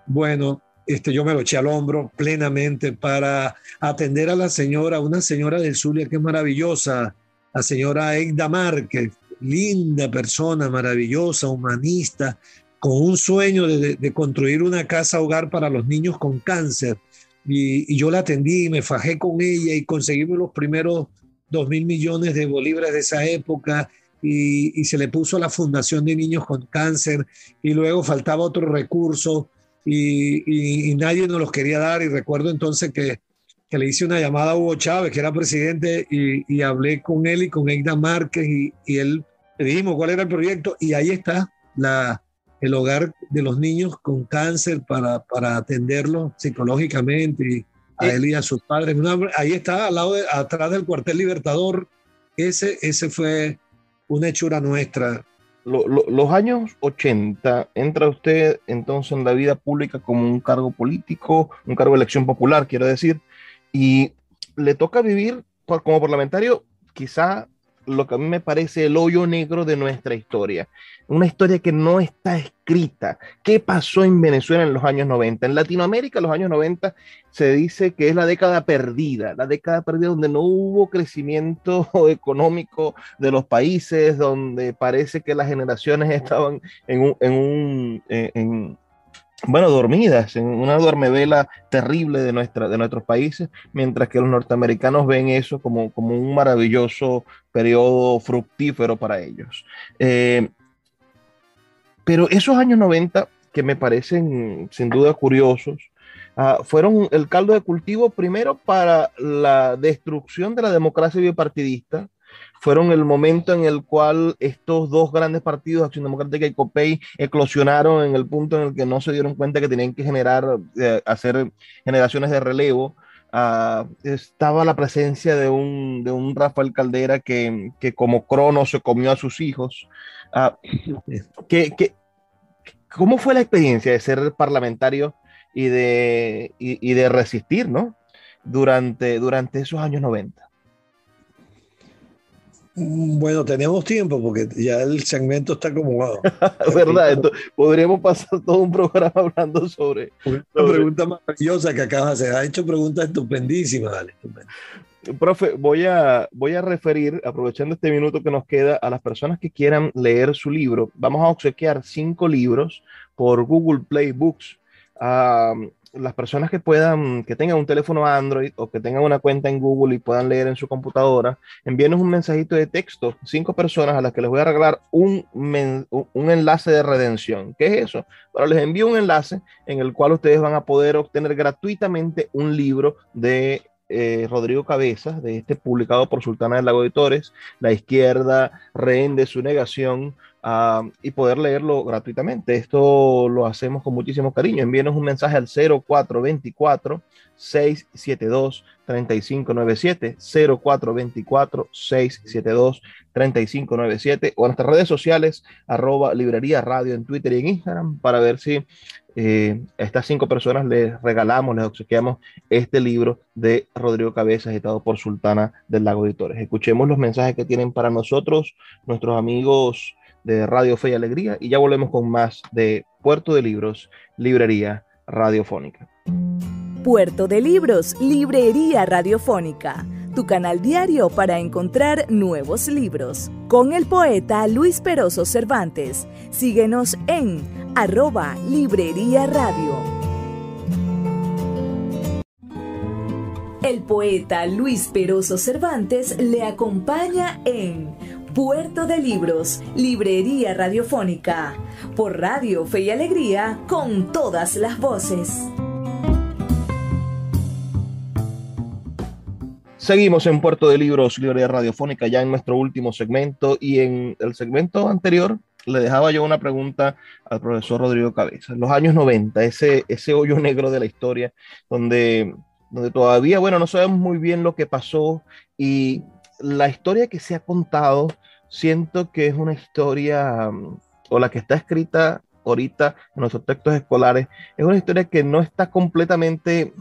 Bueno, yo me lo eché al hombro plenamente para atender a una señora del Zulia que es maravillosa, la señora Egda Márquez, linda persona, maravillosa, humanista, con un sueño de construir una casa hogar para los niños con cáncer. Y yo la atendí, me fajé con ella y conseguimos los primeros 2.000 millones de bolívares de esa época y se le puso a la Fundación de Niños con Cáncer y luego faltaba otro recurso y nadie nos los quería dar. Y recuerdo entonces que le hice una llamada a Hugo Chávez, que era presidente, y hablé con él y con Egda Márquez y él le dijimos cuál era el proyecto y ahí está el hogar de los niños con cáncer para atenderlos psicológicamente a él y a sus padres. Ahí está, atrás del cuartel Libertador. Ese fue una hechura nuestra. Los años 80, entra usted entonces en la vida pública como un cargo político, un cargo de elección popular, quiero decir, y le toca vivir como parlamentario quizá lo que a mí me parece el hoyo negro de nuestra historia. Una historia que no está escrita. ¿Qué pasó en Venezuela en los años 90? En Latinoamérica, en los años 90, se dice que es la década perdida donde no hubo crecimiento económico de los países, donde parece que las generaciones estaban dormidas, en una duermevela terrible de nuestros países, mientras que los norteamericanos ven eso como un maravilloso periodo fructífero para ellos. Pero esos años 90, que me parecen sin duda curiosos, fueron el caldo de cultivo primero para la destrucción de la democracia bipartidista. Fueron el momento en el cual estos dos grandes partidos, Acción Democrática y COPEI, eclosionaron en el punto en el que no se dieron cuenta que tenían que hacer generaciones de relevo. Estaba la presencia de un Rafael Caldera que como Crono se comió a sus hijos. ¿Cómo fue la experiencia de ser parlamentario y de resistir, ¿no? durante esos años 90? Bueno, tenemos tiempo porque ya el segmento está acomodado. ¿Verdad? Entonces, podríamos pasar todo un programa hablando sobre... Una pregunta maravillosa que acabas de hacer. Ha hecho preguntas estupendísimas, Ale. Profe, voy a referir, aprovechando este minuto que nos queda, a las personas que quieran leer su libro. Vamos a obsequiar 5 libros por Google Play Books. Las personas que tengan un teléfono Android o que tengan una cuenta en Google y puedan leer en su computadora, envíenos un mensajito de texto, 5 personas a las que les voy a regalar un enlace de redención. ¿Qué es eso? Bueno, les envío un enlace en el cual ustedes van a poder obtener gratuitamente un libro de Rodrigo Cabezas, de este publicado por Sultana del Lago Editores, La izquierda, rehén de su negación, y poder leerlo gratuitamente. Esto lo hacemos con muchísimo cariño. Envíenos un mensaje al 0424-672-3597, 0424-672-3597, o a nuestras redes sociales, @librería radio en Twitter y en Instagram, para ver si a estas 5 personas les regalamos, les obsequiamos este libro de Rodrigo Cabezas, editado por Sultana del Lago Editores. Escuchemos los mensajes que tienen para nosotros nuestros amigos de Radio Fe y Alegría, y ya volvemos con más de Puerto de Libros, Librería Radiofónica. Puerto de Libros, Librería Radiofónica, tu canal diario para encontrar nuevos libros. Con el poeta Luis Peroso Cervantes. Síguenos en @Librería Radio. El poeta Luis Peroso Cervantes le acompaña en Puerto de Libros, Librería Radiofónica, por Radio Fe y Alegría, con todas las voces. Seguimos en Puerto de Libros, Librería Radiofónica, ya en nuestro último segmento, y en el segmento anterior le dejaba yo una pregunta al profesor Rodrigo Cabezas. Los años 90, ese hoyo negro de la historia, donde todavía, bueno, no sabemos muy bien lo que pasó, y la historia que se ha contado, siento que es una historia, o la que está escrita ahorita en nuestros textos escolares, es una historia que no está completamente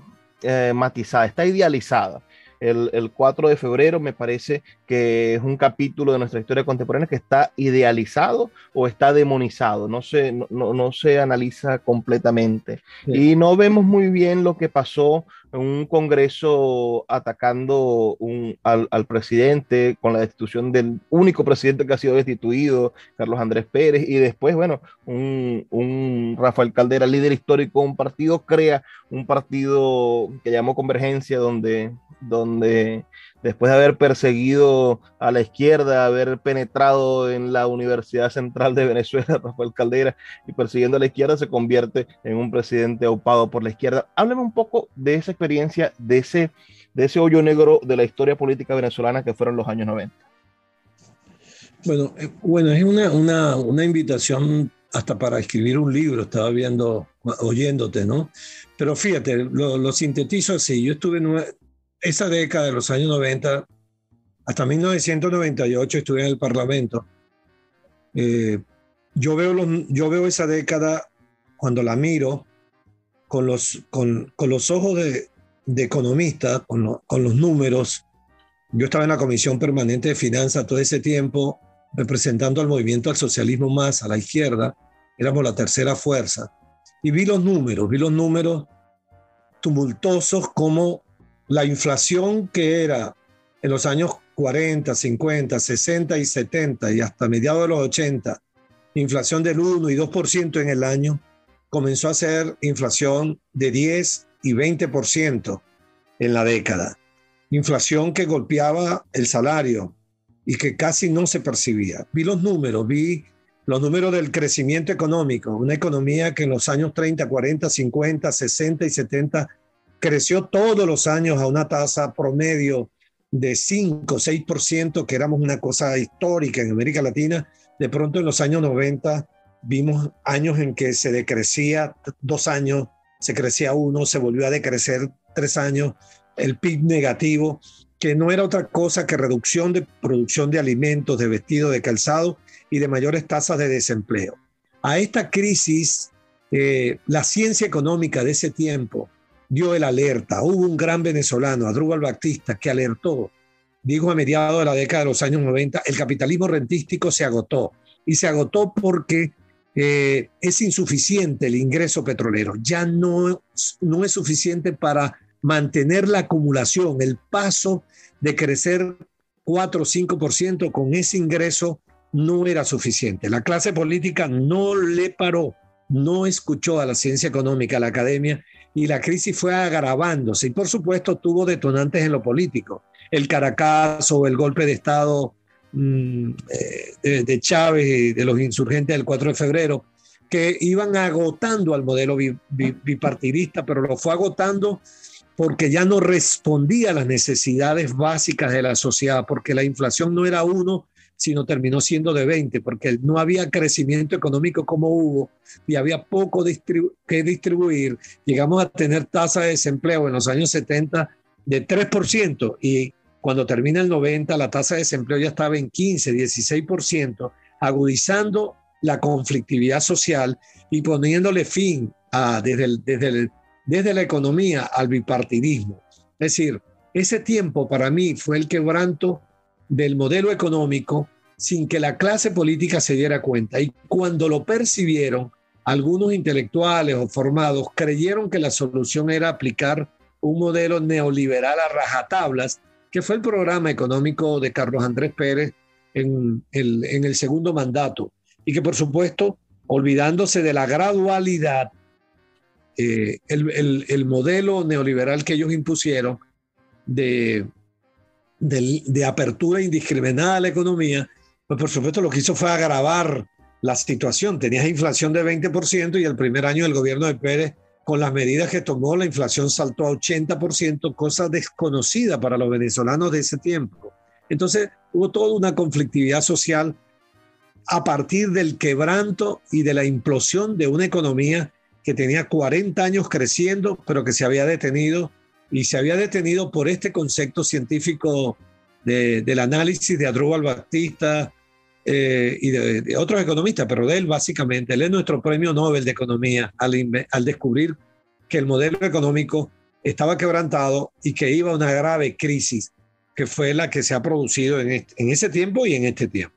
matizada, está idealizada. El 4 de febrero me parece que es un capítulo de nuestra historia contemporánea que está idealizado o está demonizado, no se analiza completamente. Sí. Y no vemos muy bien lo que pasó en un Congreso atacando al presidente, con la destitución del único presidente que ha sido destituido, Carlos Andrés Pérez, y después, bueno, un Rafael Caldera, líder histórico de un partido, crea un partido que llamó Convergencia, donde después de haber perseguido a la izquierda, haber penetrado en la Universidad Central de Venezuela, Rafael Caldera, y persiguiendo a la izquierda, se convierte en un presidente aupado por la izquierda. Hábleme un poco de esa experiencia, de ese hoyo negro de la historia política venezolana que fueron los años 90. Bueno, es una invitación hasta para escribir un libro, estaba oyéndote, ¿no? Pero fíjate, lo sintetizo así. Yo estuve esa década de los años 90, hasta 1998 estuve en el Parlamento. Yo veo esa década, cuando la miro, con los ojos de economista, con los números. Yo estaba en la Comisión Permanente de Finanzas todo ese tiempo, representando al movimiento al socialismo más, a la izquierda. Éramos la tercera fuerza. Y vi los números tumultuosos, como la inflación que era en los años 40, 50, 60 y 70 y hasta mediados de los 80, inflación del 1 y 2% en el año, comenzó a ser inflación de 10 y 20% en la década. Inflación que golpeaba el salario y que casi no se percibía. Vi los números del crecimiento económico, una economía que en los años 30, 40, 50, 60 y 70 creció todos los años a una tasa promedio de 5, 6%, que éramos una cosa histórica en América Latina. De pronto en los años 90 vimos años en que se decrecía 2 años, se crecía 1, se volvió a decrecer 3 años, el PIB negativo, que no era otra cosa que reducción de producción de alimentos, de vestidos, de calzado y de mayores tasas de desempleo. A esta crisis, la ciencia económica de ese tiempo dio el alerta. Hubo un gran venezolano, Adrúbal Batista, que alertó. Dijo a mediados de la década de los años 90, el capitalismo rentístico se agotó. Y se agotó porque es insuficiente el ingreso petrolero. Ya no es suficiente para mantener la acumulación, el paso de crecer 4 o 5% con ese ingreso no era suficiente. La clase política no le paró, no escuchó a la ciencia económica, a la academia, y la crisis fue agravándose. Y por supuesto tuvo detonantes en lo político. El Caracazo, el golpe de Estado de Chávez y de los insurgentes del 4 de febrero, que iban agotando al modelo bipartidista, pero lo fue agotando porque ya no respondía a las necesidades básicas de la sociedad, porque la inflación no era 1, sino terminó siendo de 20, porque no había crecimiento económico como hubo y había poco que distribuir. Llegamos a tener tasa de desempleo en los años 70 de 3% y cuando termina el 90 la tasa de desempleo ya estaba en 15, 16%, agudizando la conflictividad social y poniéndole fin desde la economía al bipartidismo. Es decir, ese tiempo para mí fue el quebranto del modelo económico sin que la clase política se diera cuenta. Y cuando lo percibieron, algunos intelectuales o formados creyeron que la solución era aplicar un modelo neoliberal a rajatablas, que fue el programa económico de Carlos Andrés Pérez en el segundo mandato. Y que, por supuesto, olvidándose de la gradualidad, el modelo neoliberal que ellos impusieron de apertura indiscriminada a la economía, pues por supuesto lo que hizo fue agravar la situación. Tenías inflación de 20% y el primer año del gobierno de Pérez, con las medidas que tomó, la inflación saltó a 80%, cosa desconocida para los venezolanos de ese tiempo. Entonces hubo toda una conflictividad social a partir del quebranto y de la implosión de una economía que tenía 40 años creciendo, pero que se había detenido, y se había detenido por este concepto científico del análisis de Asdrúbal Baptista y de otros economistas, pero de él básicamente. Él es nuestro premio Nobel de Economía al descubrir que el modelo económico estaba quebrantado y que iba a una grave crisis, que fue la que se ha producido en ese tiempo y en este tiempo.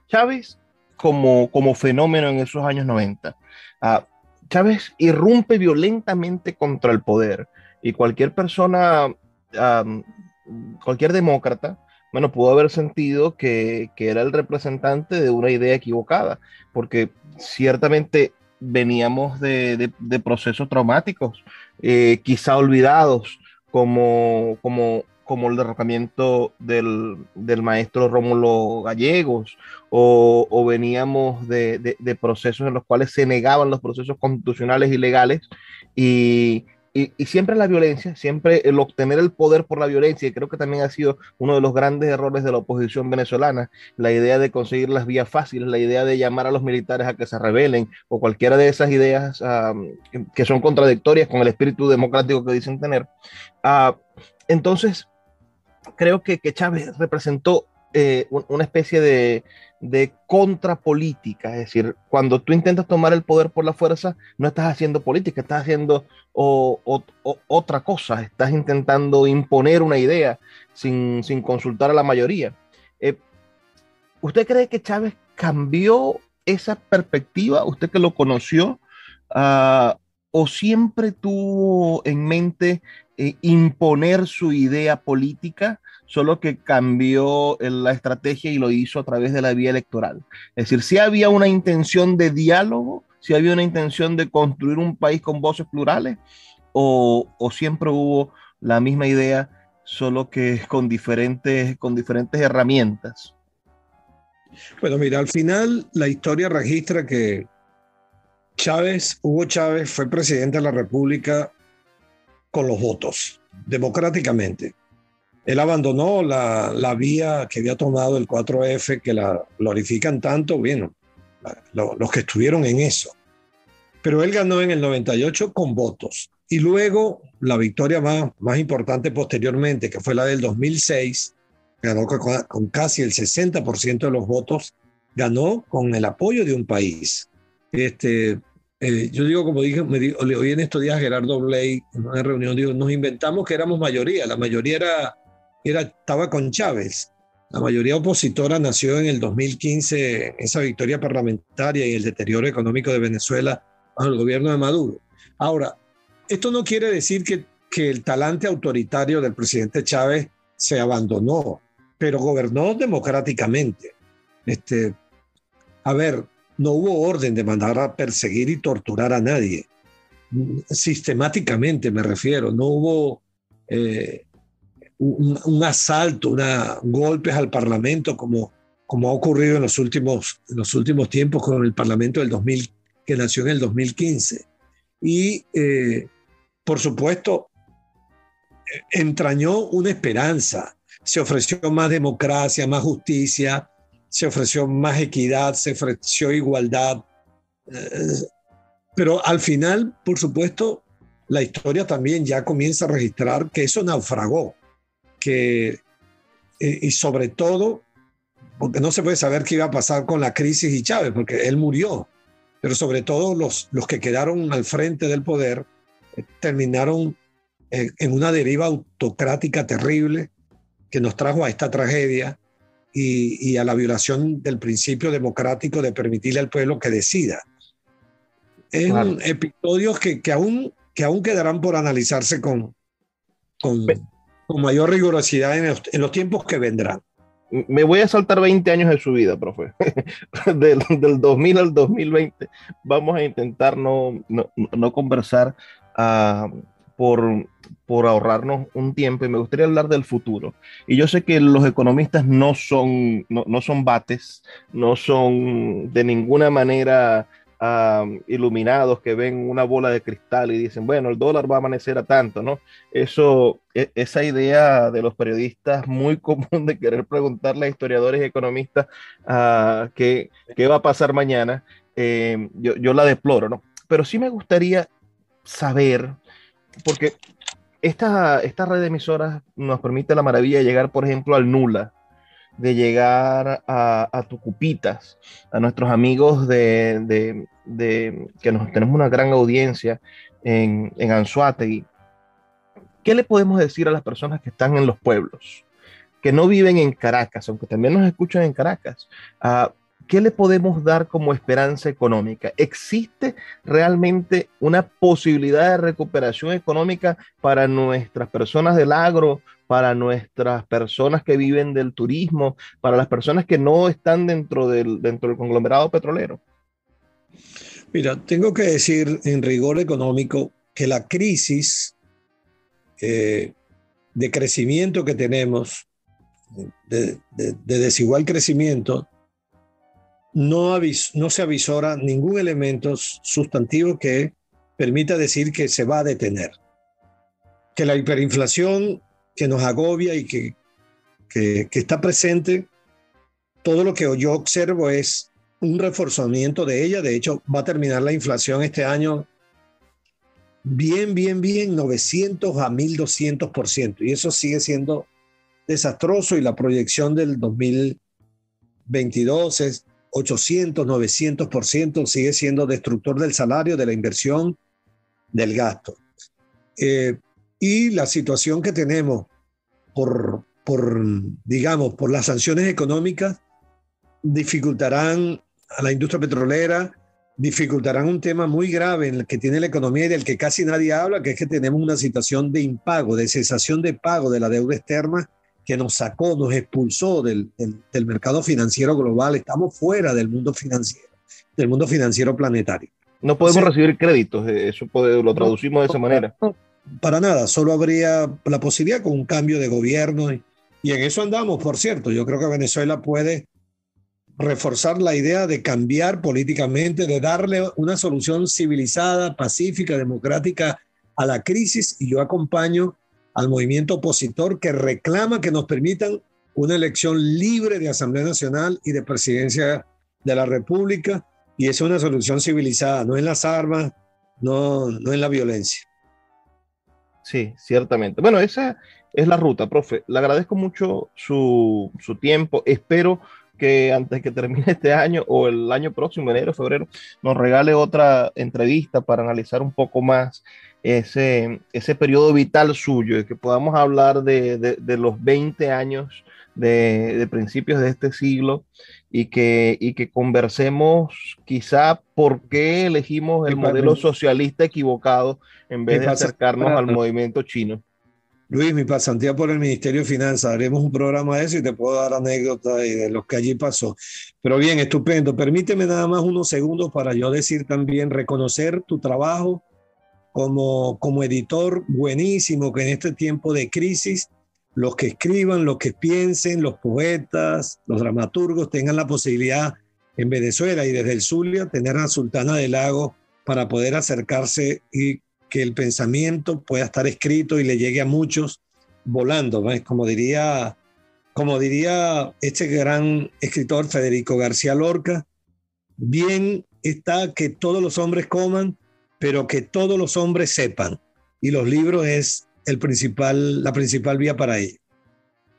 Chávez, como fenómeno en esos años 90, Chávez irrumpe violentamente contra el poder y cualquier persona, cualquier demócrata, bueno, pudo haber sentido que era el representante de una idea equivocada, porque ciertamente veníamos de procesos traumáticos, quizá olvidados, como el derrocamiento del maestro Rómulo Gallegos, o veníamos de procesos en los cuales se negaban los procesos constitucionales y legales, y siempre la violencia, siempre el obtener el poder por la violencia, y creo que también ha sido uno de los grandes errores de la oposición venezolana, la idea de conseguir las vías fáciles, la idea de llamar a los militares a que se rebelen, o cualquiera de esas ideas que son contradictorias con el espíritu democrático que dicen tener. Entonces, creo que Chávez representó una especie de contrapolítica, es decir, cuando tú intentas tomar el poder por la fuerza, no estás haciendo política, estás haciendo otra cosa, estás intentando imponer una idea sin consultar a la mayoría. ¿Usted cree que Chávez cambió esa perspectiva? ¿Usted que lo conoció? ¿O siempre tuvo en mente imponer su idea política, solo que cambió la estrategia y lo hizo a través de la vía electoral? Es decir, si había una intención de diálogo, si había una intención de construir un país con voces plurales, o siempre hubo la misma idea, solo que con diferentes herramientas. Bueno, mira, al final la historia registra que Hugo Chávez fue presidente de la República con los votos, democráticamente. Él abandonó la vía que había tomado el 4F, que la glorifican tanto, bueno, los que estuvieron en eso. Pero él ganó en el 98 con votos. Y luego la victoria más importante posteriormente, que fue la del 2006, ganó con casi el 60% de los votos, ganó con el apoyo de un país. Yo digo, como dije, le oí en estos días a Gerardo Blay en una reunión, digo, nos inventamos que éramos mayoría, la mayoría estaba con Chávez, la mayoría opositora nació en el 2015, esa victoria parlamentaria y el deterioro económico de Venezuela bajo el gobierno de Maduro. Ahora, esto no quiere decir que el talante autoritario del presidente Chávez se abandonó, pero gobernó democráticamente. No hubo orden de mandar a perseguir y torturar a nadie. Sistemáticamente me refiero. No hubo un asalto, golpes al Parlamento como ha ocurrido en los últimos tiempos con el Parlamento que nació en el 2015. Y, por supuesto, entrañó una esperanza. Se ofreció más democracia, más justicia, se ofreció más equidad, se ofreció igualdad. Pero al final, por supuesto, la historia también ya comienza a registrar que eso naufragó. Y sobre todo, porque no se puede saber qué iba a pasar con la crisis y Chávez, porque él murió. Pero sobre todo los que quedaron al frente del poder terminaron en una deriva autocrática terrible que nos trajo a esta tragedia y a la violación del principio democrático de permitirle al pueblo que decida. Es un episodios que aún quedarán por analizarse con mayor rigurosidad en los tiempos que vendrán. Me voy a saltar 20 años de su vida, profe. del 2000 al 2020 vamos a intentar no conversar por ahorrarnos un tiempo, y me gustaría hablar del futuro. Y yo sé que los economistas no son bates, no son de ninguna manera iluminados que ven una bola de cristal y dicen, bueno, el dólar va a amanecer a tanto, ¿no? Esa idea de los periodistas muy común de querer preguntarle a historiadores y economistas qué va a pasar mañana, yo la deploro, ¿no? Pero sí me gustaría saber, porque esta red de emisoras nos permite la maravilla de llegar, por ejemplo, al Nula, de llegar a Tucupitas, a nuestros amigos de que tenemos una gran audiencia en Anzoátegui. ¿Qué le podemos decir a las personas que están en los pueblos, que no viven en Caracas, aunque también nos escuchan en Caracas? ¿Qué le podemos dar como esperanza económica? ¿Existe realmente una posibilidad de recuperación económica para nuestras personas del agro, para nuestras personas que viven del turismo, para las personas que no están dentro del conglomerado petrolero? Mira, tengo que decir en rigor económico que la crisis de crecimiento que tenemos, de desigual crecimiento, no se avisora ningún elemento sustantivo que permita decir que se va a detener. Que la hiperinflación que nos agobia y que está presente, todo lo que yo observo es un reforzamiento de ella. De hecho, va a terminar la inflación este año bien, 900 a 1200%. Y eso sigue siendo desastroso, y la proyección del 2022 es 800, 900%, sigue siendo destructor del salario, de la inversión, del gasto. Y la situación que tenemos por las sanciones económicas dificultarán a la industria petrolera, dificultarán un tema muy grave en el que tiene la economía y del que casi nadie habla, que es que tenemos una situación de impago, de cesación de pago de la deuda externa, que nos sacó, del mercado financiero global. Estamos fuera del mundo financiero planetario. No podemos recibir créditos, eso lo traducimos de esa manera. No, para nada, solo habría la posibilidad con un cambio de gobierno, y en eso andamos, por cierto. Yo creo que Venezuela puede reforzar la idea de cambiar políticamente, de darle una solución civilizada, pacífica, democrática a la crisis, y yo acompaño al movimiento opositor que reclama que nos permitan una elección libre de Asamblea Nacional y de Presidencia de la República, y es una solución civilizada, no en las armas, no en la violencia. Sí, ciertamente. Bueno, esa es la ruta, profe. Le agradezco mucho su tiempo. Espero que antes que termine este año o el año próximo, enero, febrero, nos regale otra entrevista para analizar un poco más ese periodo vital suyo, y que podamos hablar de los 20 años de principios de este siglo, y que conversemos quizá por qué elegimos el modelo socialista equivocado en vez de acercarnos al movimiento chino. Luis, mi pasantía por el Ministerio de Finanzas, haremos un programa de eso y te puedo dar anécdotas de lo que allí pasó. Pero bien, estupendo. Permíteme nada más unos segundos para yo decir también, reconocer tu trabajo como editor buenísimo, que en este tiempo de crisis, los que escriban, los que piensen, los poetas, los dramaturgos tengan la posibilidad en Venezuela y desde el Zulia tener a Sultana del Lago para poder acercarse y que el pensamiento pueda estar escrito y le llegue a muchos volando, ¿ves? Como diría este gran escritor Federico García Lorca, bien está que todos los hombres coman, pero que todos los hombres sepan. Y los libros es la principal vía para ello.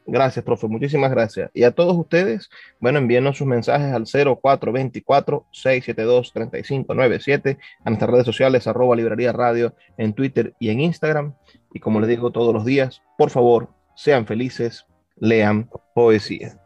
Gracias, profe. Muchísimas gracias. Y a todos ustedes, bueno, envíenos sus mensajes al 0424-672-3597, a nuestras redes sociales, @Librería Radio, en Twitter y en Instagram. Y como les digo todos los días, por favor, sean felices, lean poesía.